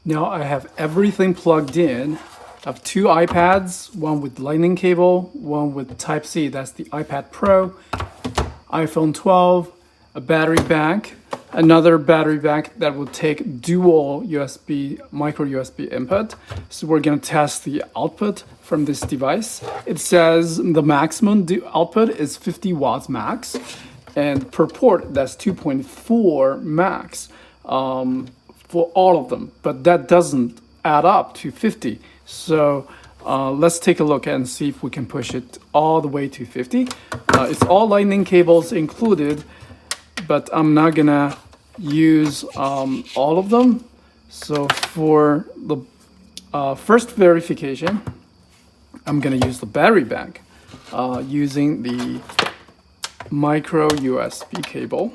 Now I have everything plugged in. I have two iPads, one with lightning cable, one with Type-C, that's the iPad Pro, iPhone 12, a battery bank, another battery bank that will take dual USB, micro USB input. So we're gonna test the output from this device. It says the maximum output is 50 watts max, and per port that's 2.4 max for all of them, but that doesn't add up to 50. So let's take a look and see if we can push it all the way to 50. It's all lightning cables included, but I'm not gonna use all of them. So for the first verification, I'm gonna use the battery bank using the micro USB cable.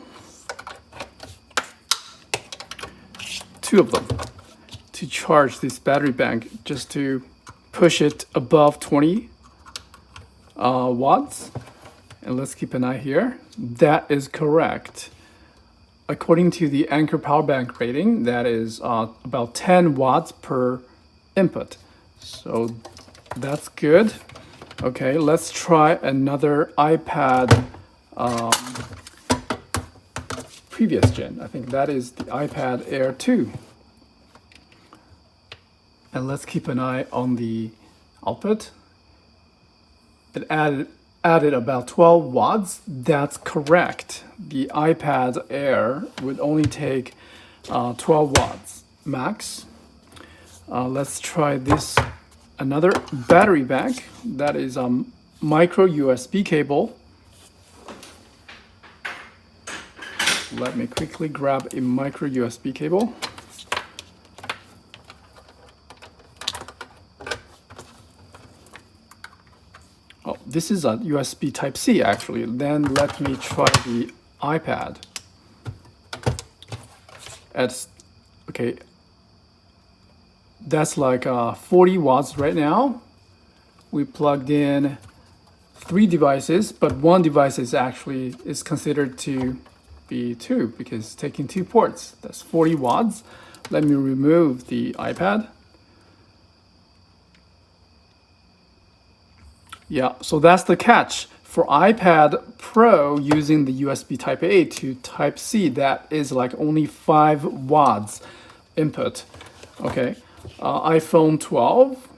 Two of them to charge this battery bank, just to push it above 20 watts. And let's keep an eye here. That is correct. According to the Anker power bank rating, that is about 10 watts per input. So that's good. Okay, let's try another iPad previous gen. I think that is the iPad Air 2. And let's keep an eye on the output. It added about 12 watts. That's correct. The iPad Air would only take 12 watts max. Let's try this, another battery bank. That is micro USB cable. Let me quickly grab a micro USB cable. Oh, this is a USB Type-C actually. Then let me try the iPad. Okay, that's like 40 watts right now. We plugged in 3 devices, but one device is considered to be 2 because it's taking 2 ports. That's 40 watts. Let me remove the iPad. Yeah, so that's the catch. For iPad Pro using the USB Type-A to Type-C, that is like only 5 watts input. Okay, iPhone 12.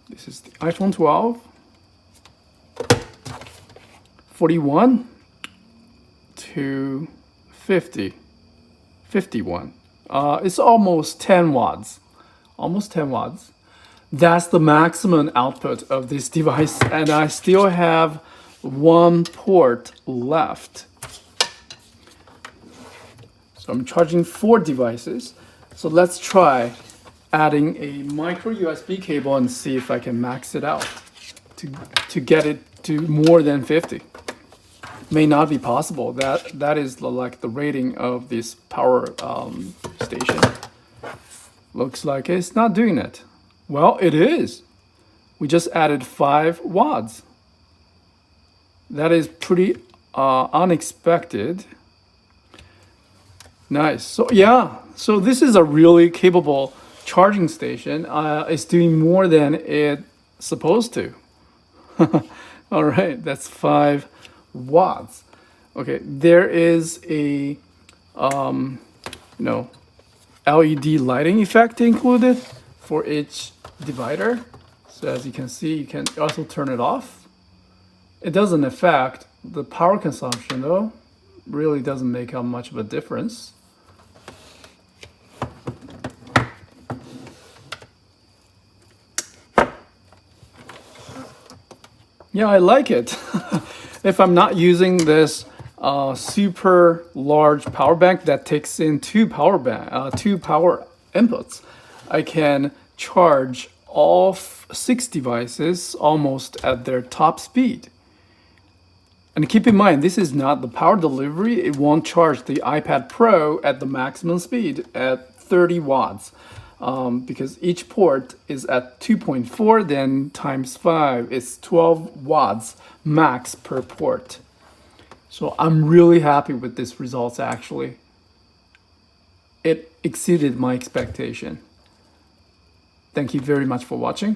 This is the iPhone 12. 41 to 51. It's almost 10 watts. Almost 10 watts. That's the maximum output of this device, and I still have 1 port left. So I'm charging 4 devices. So let's try adding a micro USB cable and see if I can max it out to get it to more than 50. May not be possible. That is like the rating of this power station. Looks like it's not doing it. Well, it is. We just added 5 watts. That is pretty unexpected. Nice. So yeah, so this is a really capable charging station. It's doing more than it's supposed to. All right, that's 5 watts. Okay, there is a LED lighting effect included for each divider. So as you can see, you can also turn it off. It doesn't affect the power consumption though. Really doesn't make much of a difference. Yeah, I like it. If I'm not using this super large power bank that takes in 2 power inputs, I can charge all 6 devices almost at their top speed. And keep in mind, this is not the power delivery. It won't charge the iPad Pro at the maximum speed at 30 watts. Because each port is at 2.4, then times 5 is 12 watts max per port. So I'm really happy with this results actually. It exceeded my expectation. Thank you very much for watching.